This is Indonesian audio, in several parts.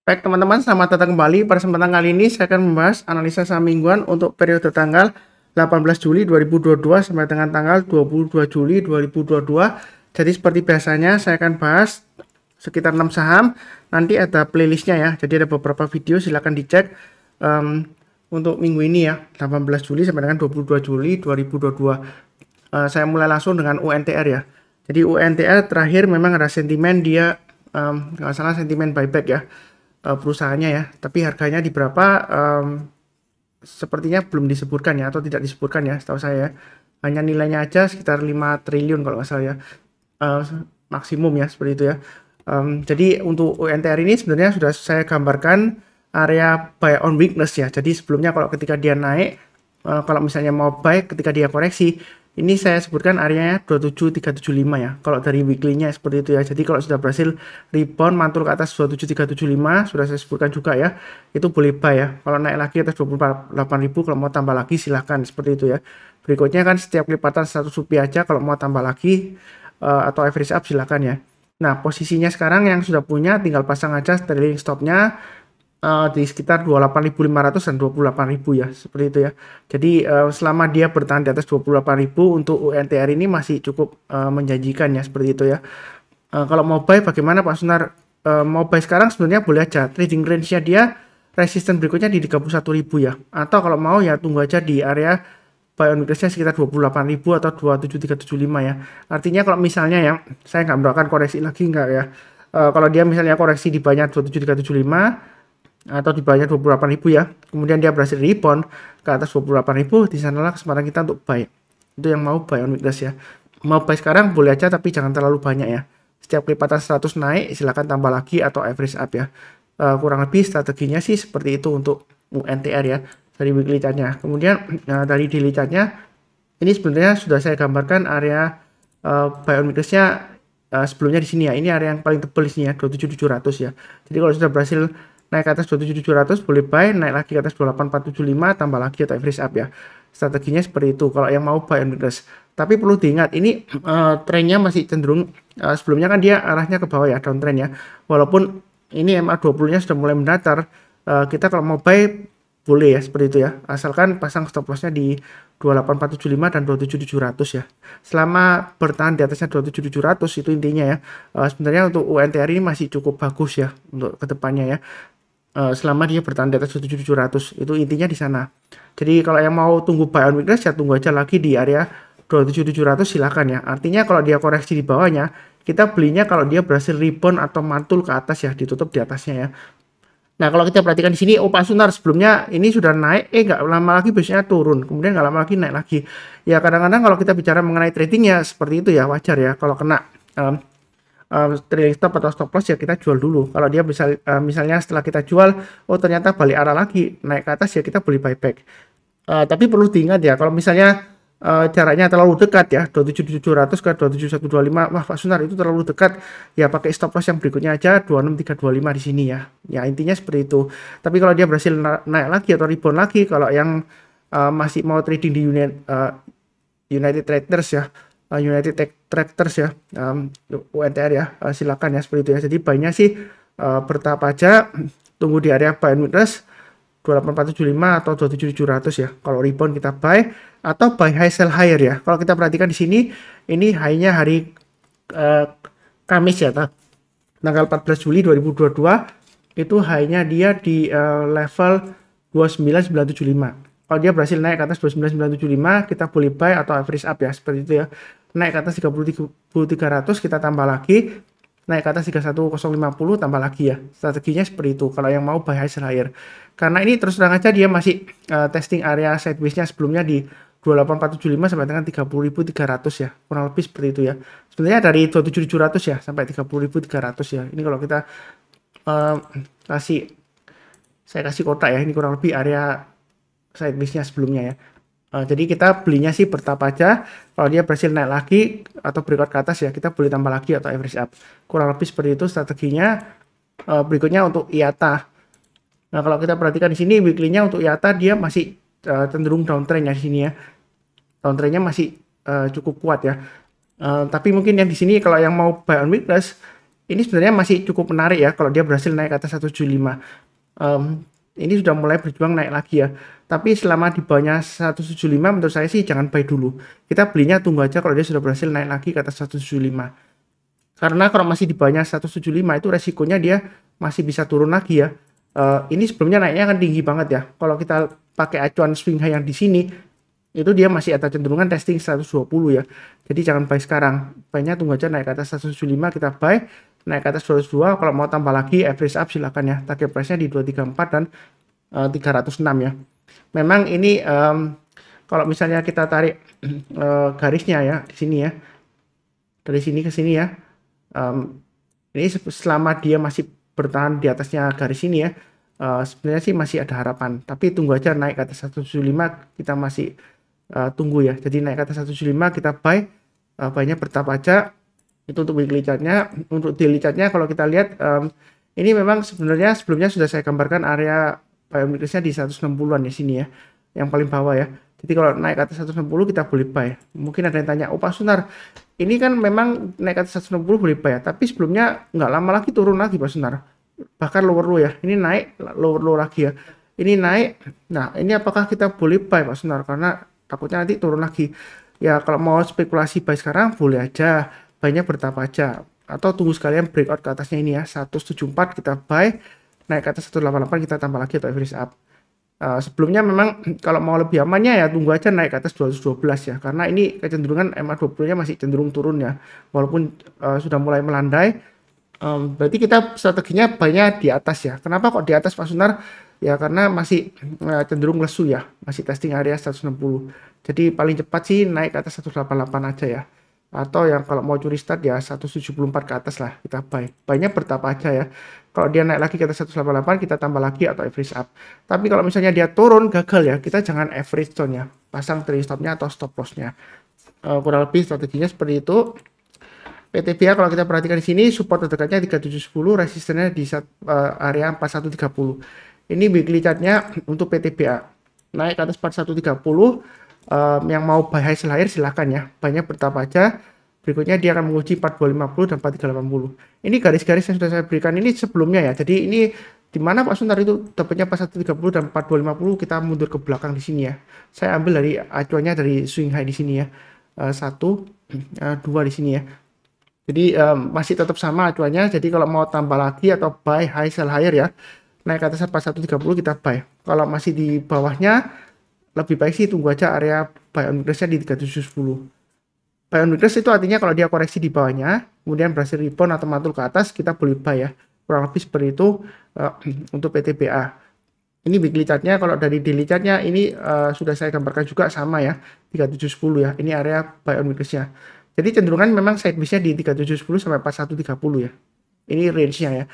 Baik teman-teman, selamat datang kembali. Pada kesempatan kali ini saya akan membahas analisa saham mingguan untuk periode tanggal 18 Juli 2022 sampai dengan tanggal 22 Juli 2022. Jadi seperti biasanya saya akan bahas sekitar 6 saham. Nanti ada playlistnya ya. Jadi ada beberapa video, silahkan dicek untuk minggu ini ya, 18 Juli sampai dengan 22 Juli 2022. Saya mulai langsung dengan UNTR ya. Jadi UNTR terakhir memang ada sentimen dia nggak salah sentimen buyback ya, perusahaannya ya, tapi harganya di berapa sepertinya belum disebutkan ya, atau tidak disebutkan ya setahu saya. Hanya nilainya aja sekitar 5 triliun kalau nggak salah ya, maksimum ya, seperti itu ya. Jadi untuk UNTR ini sebenarnya sudah saya gambarkan area buy on weakness ya. Jadi sebelumnya kalau ketika dia naik, kalau misalnya mau buy ketika dia koreksi, ini saya sebutkan areanya 27375 ya. Kalau dari weekly-nya seperti itu ya. Jadi kalau sudah berhasil rebound mantul ke atas 27375, sudah saya sebutkan juga ya, itu boleh buy ya. Kalau naik lagi atas 28.000, kalau mau tambah lagi silahkan seperti itu ya. Berikutnya kan setiap kelipatan 100 rupiah aja, kalau mau tambah lagi atau average up silahkan ya. Nah, posisinya sekarang yang sudah punya tinggal pasang aja trailing stopnya di sekitar 28.500 dan 28.000 ya, seperti itu ya. Jadi selama dia bertahan di atas 28.000 untuk UNTR ini masih cukup menjanjikan ya, seperti itu ya. Kalau mau buy bagaimana Pak Sunar? Mau buy sekarang sebenarnya boleh aja. Trading range-nya dia resisten berikutnya di 31.000 ya. Atau kalau mau ya tunggu aja di area buy on weakness-nya sekitar 28.000 atau 27375 ya. Artinya kalau misalnya ya, saya nggak mendoakan koreksi lagi nggak ya. Kalau dia misalnya koreksi di banyak 27375 atau di bawahnya 28.000 ya, kemudian dia berhasil rebound ke atas 28.000, di sanalah kesempatan kita untuk buy. Itu yang mau buy on weakness ya. Mau buy sekarang boleh aja, tapi jangan terlalu banyak ya. Setiap kelipatan 100 naik silakan tambah lagi atau average up ya. Kurang lebih strateginya sih seperti itu untuk UNTR ya, dari weekly chart-nya. Kemudian dari daily chart-nya ini sebenarnya sudah saya gambarkan area buy on weakness-nya sebelumnya di sini ya. Ini area yang paling tebal di sini ya, 27700 ya. Jadi kalau sudah berhasil naik ke atas 27700 boleh buy, naik lagi ke atas 28475 tambah lagi atau average up ya. Strateginya seperti itu kalau yang mau buy on weakness. Tapi perlu diingat ini trennya masih cenderung sebelumnya kan dia arahnya ke bawah ya, downtrend ya. Walaupun ini MA20-nya sudah mulai mendatar, kita kalau mau buy boleh ya, seperti itu ya. Asalkan pasang stop loss-nya di 28475 dan 27700 ya. Selama bertahan di atasnya 27700 itu intinya ya. Sebenarnya untuk UNTR ini masih cukup bagus ya untuk kedepannya ya. Selama dia bertahan di atas 27700 itu intinya di sana. Jadi kalau yang mau tunggu buy on weakness ya tunggu aja lagi di area 27700 silakan ya. Artinya kalau dia koreksi di bawahnya, kita belinya kalau dia berhasil rebound atau mantul ke atas ya, ditutup di atasnya ya. Nah, kalau kita perhatikan di sini, Pak Sunar sebelumnya ini sudah naik, nggak lama lagi biasanya turun, kemudian nggak lama lagi naik lagi. Ya kadang-kadang kalau kita bicara mengenai trading ya seperti itu ya, wajar ya. Kalau kena trailing stop atau stop loss ya kita jual dulu. Kalau dia bisa misalnya setelah kita jual, oh ternyata balik arah lagi naik ke atas ya kita beli buyback. Tapi perlu diingat ya, kalau misalnya jaraknya terlalu dekat ya 27700 ke 27125, wah Pak Sunar itu terlalu dekat ya, pakai stop loss yang berikutnya aja 26325 di sini ya. Ya intinya seperti itu. Tapi kalau dia berhasil naik lagi atau rebound lagi, kalau yang masih mau trading di United Traders ya, United Tractors ya, UNTR ya, silakan ya seperti itu ya. Jadi buy-nya sih bertahap aja, tunggu di area buy and weakness 28475 atau 27700 ya. Kalau rebound kita buy atau buy high sell higher ya. Kalau kita perhatikan di sini ini high-nya hari Kamis ya, tanggal 14 Juli 2022 itu high-nya dia di level 29975. Kalau dia berhasil naik ke atas 29975 kita boleh buy atau average up ya, seperti itu ya. Naik ke atas 33.300 kita tambah lagi, naik ke atas 31050 tambah lagi ya. Strateginya seperti itu kalau yang mau buy high sell higher. Karena ini terus terang aja dia masih testing area sideways-nya sebelumnya di 28475 sampai dengan 30.300 ya. Kurang lebih seperti itu ya. Sebenarnya dari 27700 ya sampai 30.300 ya. Ini kalau kita saya kasih kotak ya, ini kurang lebih area sideways-nya sebelumnya ya. Jadi kita belinya sih bertahap aja. Kalau dia berhasil naik lagi atau breakout ke atas ya kita boleh tambah lagi atau average up. Kurang lebih seperti itu strateginya. Berikutnya untuk IATA. Nah kalau kita perhatikan di sini weekly-nya untuk IATA dia masih cenderung downtrend ya di sini ya. Downtrend-nya masih cukup kuat ya. Tapi mungkin yang di sini kalau yang mau buy on weakness ini sebenarnya masih cukup menarik ya kalau dia berhasil naik ke atas 175. Ini sudah mulai berjuang naik lagi ya. Tapi selama di bawahnya 175 menurut saya sih jangan buy dulu. Kita belinya tunggu aja kalau dia sudah berhasil naik lagi ke atas 175. Karena kalau masih di bawahnya 175 itu resikonya dia masih bisa turun lagi ya. Ini sebelumnya naiknya kan tinggi banget ya. Kalau kita pakai acuan swing high yang di sini, itu dia masih ada cenderungan testing 120 ya. Jadi jangan buy sekarang. Buy-nya tunggu aja naik ke atas 175 kita buy, naik ke atas 202. Kalau mau tambah lagi average up silakan ya. Target price-nya di 234 dan 306 ya. Memang ini kalau misalnya kita tarik garisnya ya di sini ya. Dari sini ke sini ya. Ini selama dia masih bertahan di atasnya garis ini ya, sebenarnya sih masih ada harapan. Tapi tunggu aja naik ke atas 175 kita masih tunggu ya. Jadi naik ke atas 175 kita buy, buy-nya bertahap aja. Itu untuk weekly chart-nya. Untuk daily chart-nya kalau kita lihat ini memang sebenarnya sebelumnya sudah saya gambarkan area buy on weakness-nya di 160-an di sini ya. Yang paling bawah ya. Jadi kalau naik ke atas 160 kita boleh buy. Mungkin ada yang tanya, "Oh Pak Sunar, ini kan memang naik ke atas 160 boleh buy ya, tapi sebelumnya nggak lama lagi turun lagi Pak Sunar. Bahkan lower low ya. Ini naik lower low lagi ya. Ini naik. Nah, ini apakah kita boleh buy Pak Sunar? Karena takutnya nanti turun lagi. Ya kalau mau spekulasi buy sekarang boleh aja. Buy-nya bertahap aja. Atau tunggu sekalian breakout ke atasnya ini ya. 174 kita buy. Naik ke atas 188 kita tambah lagi atau average up. Sebelumnya memang kalau mau lebih amannya ya tunggu aja naik ke atas 212 ya, karena ini kecenderungan MA20 nya masih cenderung turun ya, walaupun sudah mulai melandai. Berarti kita strateginya buy-nya di atas ya. Kenapa kok di atas Pak Sunar? Ya karena masih cenderung lesu ya, masih testing area 160. Jadi paling cepat sih naik ke atas 188 aja ya. Atau yang kalau mau curi start ya 174 ke atas lah kita buy. Buy-nya bertahap aja ya. Kalau dia naik lagi ke atas 188 kita tambah lagi atau average up. Tapi kalau misalnya dia turun gagal ya, kita jangan average down-nya. Pasang trailing stop-nya atau stop loss-nya. Kurang lebih strateginya seperti itu. PTBA kalau kita perhatikan di sini support terdekatnya 3710, resistennya di area 4130. Ini weekly chart-nya untuk PTBA. Naik ke atas 4130. Yang mau buy high sell higher silahkan ya, banyak bertahap aja. Berikutnya dia akan menguji 4250 dan 4380. Ini garis-garis yang sudah saya berikan ini sebelumnya ya. Jadi ini di mana Pak Sunar itu dapatnya 4130 dan 4250, kita mundur ke belakang di sini ya. Saya ambil dari acuannya dari swing high di sini ya. 1 2 di sini ya. Jadi masih tetap sama acuannya. Jadi kalau mau tambah lagi atau buy high sell higher ya, naik ke atas 4130 kita buy. Kalau masih di bawahnya lebih baik sih tunggu aja area buy on weakness-nya di 3710. Buy on weakness itu artinya kalau dia koreksi di bawahnya, kemudian berhasil rebound atau mantul ke atas, kita boleh buy ya. Kurang lebih seperti itu untuk PTBA. Ini weekly chart-nya, kalau dari daily chart-nya ini sudah saya gambarkan juga sama ya, 3710 ya. Ini area buy on weakness-nya. Jadi cenderungan memang sideways-nya di 3710 sampai 4130 ya. Ini range-nya ya.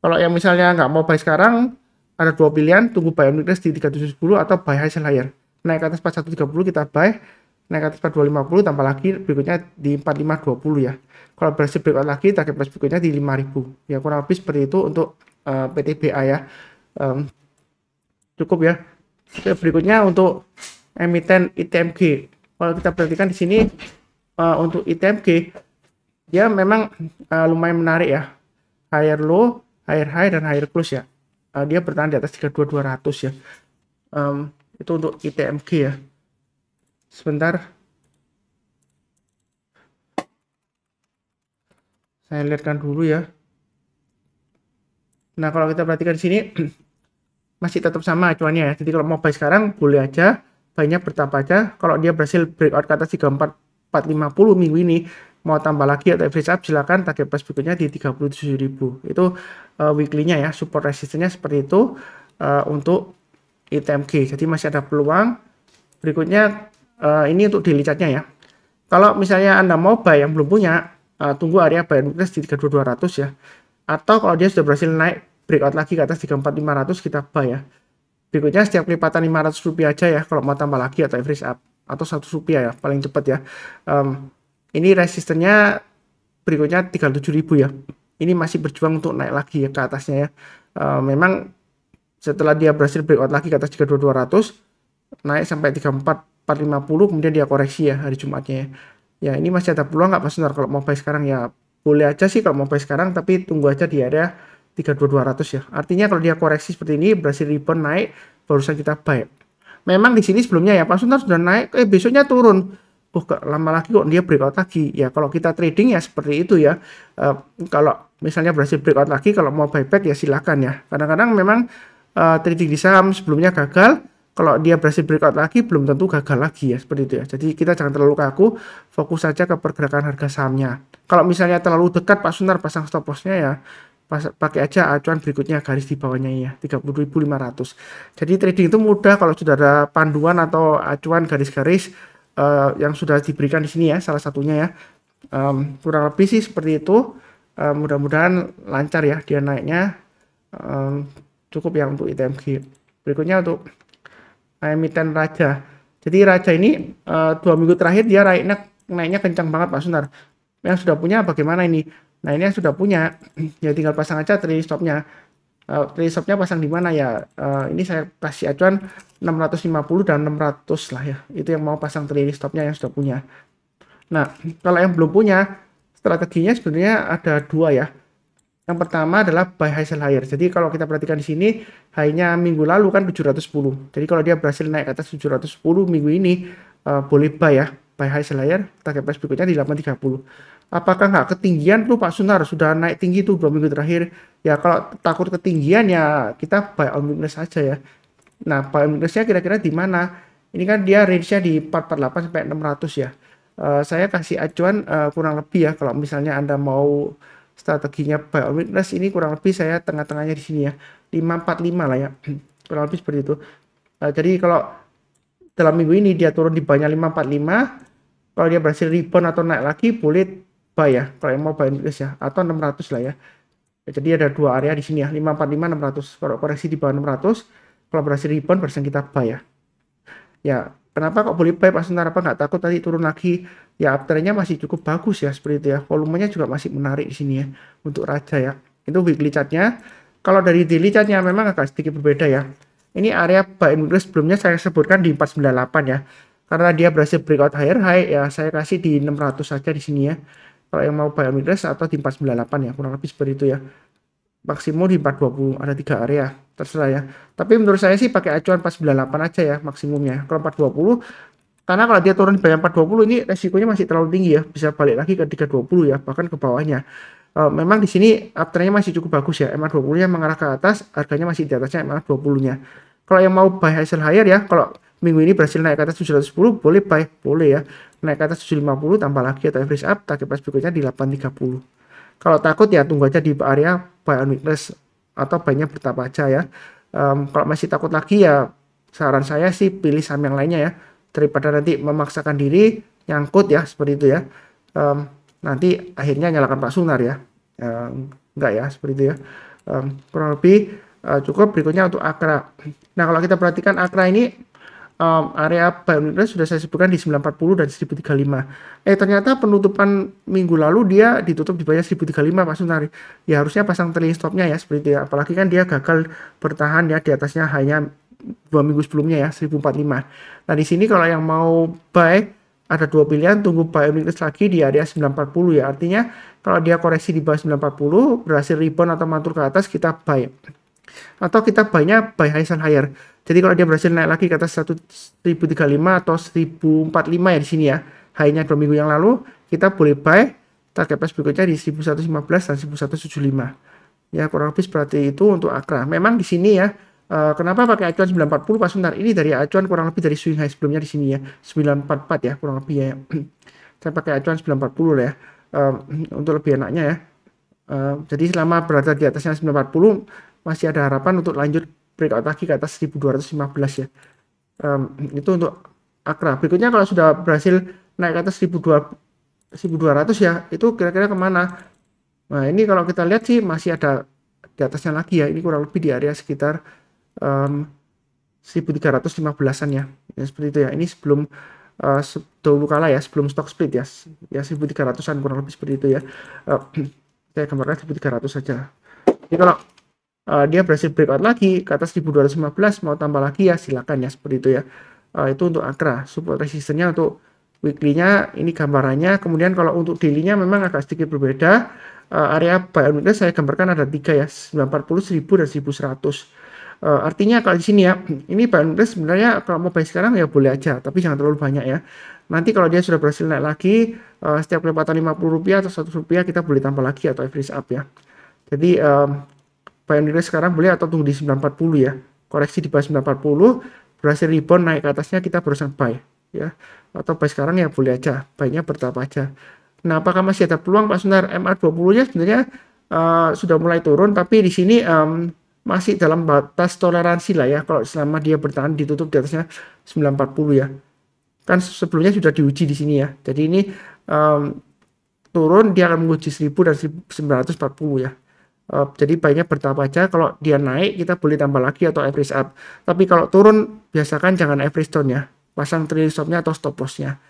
Kalau yang misalnya nggak mau buy sekarang, ada dua pilihan, tunggu buy on weakness di 3710 atau buy high sell higher. Naik ke atas 4130 kita buy, naik ke atas 4250 tambah lagi berikutnya di 4520 ya. Kalau berhasil breakout lagi, target price berikutnya di 5000. Ya kurang lebih seperti itu untuk PTBA ya. Cukup ya. Oke, berikutnya untuk emiten ITMG. Kalau kita perhatikan di sini untuk ITMG dia memang lumayan menarik ya. Higher low, higher high dan higher close ya. Dia bertahan di atas 32200 ya. Itu untuk ITMG ya. Sebentar. Saya lihatkan dulu ya. Nah, kalau kita perhatikan di sini masih tetap sama acuannya ya. Jadi kalau mau buy sekarang boleh aja, buy-nya bertahap aja. Kalau dia berhasil breakout ke atas 34450 minggu ini, mau tambah lagi atau average up silakan, target price berikutnya di 37.000. Itu weekly-nya ya, support resistance-nya seperti itu untuk ITMG. Jadi masih ada peluang. Berikutnya ini untuk daily chart-nya ya. Kalau misalnya Anda mau buy yang belum punya, tunggu area buy and weakness di 32200 ya. Atau kalau dia sudah berhasil naik breakout lagi ke atas 34500 kita buy ya. Berikutnya setiap kelipatan Rp500 aja ya kalau mau tambah lagi atau average up, atau Rp100 ya paling cepat ya. Ini resistennya berikutnya 37.000 ya. Ini masih berjuang untuk naik lagi ya ke atasnya ya. Memang setelah dia berhasil breakout lagi ke atas 32200, naik sampai 34450, kemudian dia koreksi ya hari Jumatnya ya. Ya ini masih ada peluang nggak Pak Sunar kalau mau buy sekarang ya, boleh aja sih kalau mau buy sekarang, tapi tunggu aja di area 32.200 ya. Artinya kalau dia koreksi seperti ini berhasil rebound naik, barusan kita buy. Memang di sini sebelumnya ya Pak Suntar sudah naik, besoknya turun. Lama lagi kok dia breakout lagi. Ya kalau kita trading ya seperti itu ya. Kalau misalnya berhasil breakout lagi, kalau mau buyback ya silakan ya. Kadang-kadang memang trading di saham sebelumnya gagal. Kalau dia berhasil breakout lagi, belum tentu gagal lagi ya, seperti itu ya. Jadi kita jangan terlalu kaku, fokus saja ke pergerakan harga sahamnya. Kalau misalnya terlalu dekat Pak Sunar pasang stop lossnya ya, pakai aja acuan berikutnya garis di bawahnya ya, 30.500. Jadi trading itu mudah kalau sudah ada panduan atau acuan garis-garis yang sudah diberikan di sini ya, salah satunya ya. Kurang lebih sih seperti itu. Mudah-mudahan lancar ya dia naiknya. Cukup ya untuk ITMG. Berikutnya untuk emiten Raja. Jadi Raja ini 2 minggu terakhir dia naiknya kencang banget Pak Sunar. Yang sudah punya bagaimana ini? Nah ini yang sudah punya ya tinggal pasang aja trailing stopnya. Trailing stopnya pasang di mana ya? Ini saya kasih acuan 650 dan 600 lah ya. Itu yang mau pasang trailing stopnya yang sudah punya. Nah kalau yang belum punya, strateginya sebenarnya ada dua ya. Yang pertama adalah buy high sell higher. Jadi kalau kita perhatikan di sini high-nya minggu lalu kan 710. Jadi kalau dia berhasil naik ke atas 710 minggu ini boleh buy ya. Buy high sell higher, target price berikutnya di 830. Apakah nggak ketinggian tuh Pak Sunar? Sudah naik tinggi tuh 2 minggu terakhir. Ya kalau takut ketinggian ya kita buy on weakness aja ya. Nah, buy on weakness-nya kira-kira di mana? Ini kan dia range-nya di 448 sampai 600 ya. Saya kasih acuan kurang lebih ya kalau misalnya Anda mau strateginya buy on weakness ini kurang lebih saya tengah-tengahnya di sini ya 545 lah ya kurang lebih seperti itu. Jadi kalau dalam minggu ini dia turun di bawahnya 545, kalau dia berhasil rebound atau naik lagi boleh buy ya kalau yang mau buy on weakness ya, atau 600 lah ya. Jadi ada dua area di sini ya 545 600. Kalau koreksi di bawah 600, kalau berhasil rebound berarti kita buy ya. Ya kenapa kok boleh buy Pak Sunar? Apa nggak takut tadi turun lagi? Ya uptrendnya masih cukup bagus ya seperti itu ya. Volumenya juga masih menarik di sini ya untuk Raja ya. Itu weekly chartnya. Kalau dari daily chartnya memang agak sedikit berbeda ya. Ini area buy and weakness sebelumnya saya sebutkan di 498 ya. Karena dia berhasil breakout higher high ya saya kasih di 600 saja di sini ya. Kalau yang mau buy and weakness atau di 498 ya kurang lebih seperti itu ya. Maksimum di 420 ada 3 area terserah ya. Tapi menurut saya sih pakai acuan 498 aja ya maksimumnya. Kalau 420 karena kalau dia turun di bawah 420 ini resikonya masih terlalu tinggi ya, bisa balik lagi ke 320 ya, bahkan ke bawahnya. Memang di sini uptrendnya masih cukup bagus ya, MA20-nya mengarah ke atas, harganya masih di atasnya MA20-nya. Kalau yang mau buy high sell higher ya, kalau minggu ini berhasil naik ke atas 710 boleh buy, boleh ya. Naik ke atas 750 tambah lagi atau average up, target price berikutnya di 830. Kalau takut ya tunggu aja di area buy on weakness atau buy-nya bertahap aja ya. Kalau masih takut lagi ya saran saya sih pilih saham yang lainnya ya, daripada nanti memaksakan diri nyangkut ya seperti itu ya. Nanti akhirnya nyalakan Pak Sunar ya. Enggak ya seperti itu ya. Kurang lebih cukup. Berikutnya untuk Akra. Nah kalau kita perhatikan Akra ini area buy on weakness sudah saya sebutkan di 940 dan 1035. Ternyata penutupan minggu lalu dia ditutup di bawah 1035 Pak Sunar. Ya harusnya pasang trailing stopnya ya seperti itu ya. Apalagi kan dia gagal bertahan ya di atasnya hanya 2 minggu sebelumnya ya 1045. Nah di sini kalau yang mau buy ada dua pilihan, tunggu buy on weakness lagi di area 940 ya. Artinya kalau dia koreksi di bawah 940 berhasil rebound atau mantul ke atas kita buy. Atau kita buy-nya buy high sell higher. Jadi kalau dia berhasil naik lagi ke atas 1035 atau 1045 ya di sini ya. High-nya 2 minggu yang lalu kita boleh buy, target price berikutnya di 1115 dan 1175. Ya kurang lebih seperti itu untuk Akra. Memang di sini ya kenapa pakai acuan 940 Pak Suntar? Ini dari acuan kurang lebih dari swing high sebelumnya di sini ya. 944 ya kurang lebih ya. Saya pakai acuan 940 lah ya. Untuk lebih enaknya ya. Jadi selama berada di atasnya 940 masih ada harapan untuk lanjut breakout lagi ke atas 1215 ya. Itu untuk Akra. Berikutnya kalau sudah berhasil naik ke atas 1200 ya, itu kira-kira kemana? Nah ini kalau kita lihat sih masih ada di atasnya lagi ya. Ini kurang lebih di area sekitar 1315-an ya. Ya seperti itu ya. Ini sebelum dahulu kala ya, sebelum stock split ya. Ya 1300-an kurang lebih seperti itu ya. Saya gambarkan 1300 saja. Jadi kalau dia berhasil breakout lagi ke atas 1215 mau tambah lagi ya silakan ya seperti itu ya. Itu untuk Akra. Support resistennya untuk weekly-nya ini gambarannya. Kemudian kalau untuk daily-nya memang agak sedikit berbeda. Area buy on weakness saya gambarkan ada 3 ya, 940, 1000 dan 1100. Artinya kalau di sini ya, ini buy on weakness sebenarnya kalau mau buy sekarang ya boleh aja, tapi jangan terlalu banyak ya. Nanti kalau dia sudah berhasil naik lagi, setiap kelipatan Rp50 atau Rp100 kita boleh tambah lagi atau average up ya. Jadi buy on weakness sekarang boleh atau tunggu di 940 ya. Koreksi di bawah 940, berhasil rebound naik ke atasnya kita berusaha buy ya. Atau buy sekarang ya boleh aja, buy-nya bertahap aja. Nah, apakah masih ada peluang Pak Sundar? MA20-nya sebenarnya sudah mulai turun, tapi di sini masih dalam batas toleransi lah ya. Kalau selama dia bertahan ditutup di atasnya 940 ya. Kan sebelumnya sudah diuji di sini ya. Jadi ini turun dia akan menguji 1000 dan 940 ya. Jadi baiknya bertahap aja. Kalau dia naik kita boleh tambah lagi atau average up. Tapi kalau turun biasakan jangan average down ya. Pasang trailing stop-nya atau stop loss-nya.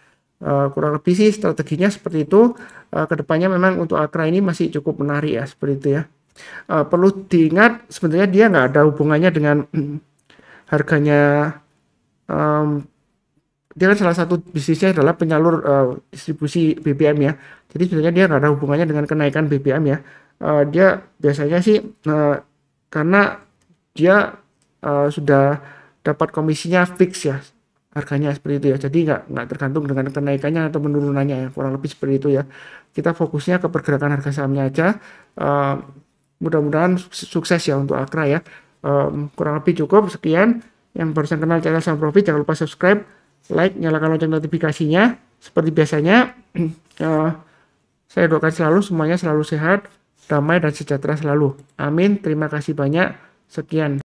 Kurang lebih sih strateginya seperti itu. Kedepannya memang untuk Akra ini masih cukup menarik ya, seperti itu ya. Perlu diingat sebenarnya dia nggak ada hubungannya dengan harganya. Dia kan salah satu bisnisnya adalah penyalur distribusi BBM ya. Jadi sebenarnya dia nggak ada hubungannya dengan kenaikan BBM ya. Dia biasanya sih karena dia sudah dapat komisinya fix ya, harganya seperti itu ya. Jadi nggak tergantung dengan kenaikannya atau penurunannya ya. Kurang lebih seperti itu ya. Kita fokusnya ke pergerakan harga sahamnya aja. Mudah-mudahan sukses ya untuk Akra ya. Kurang lebih cukup sekian. Yang barusan kenal channel Saham Profit jangan lupa subscribe, like, nyalakan lonceng notifikasinya. Seperti biasanya saya doakan selalu semuanya selalu sehat, damai dan sejahtera selalu. Amin. Terima kasih banyak. Sekian.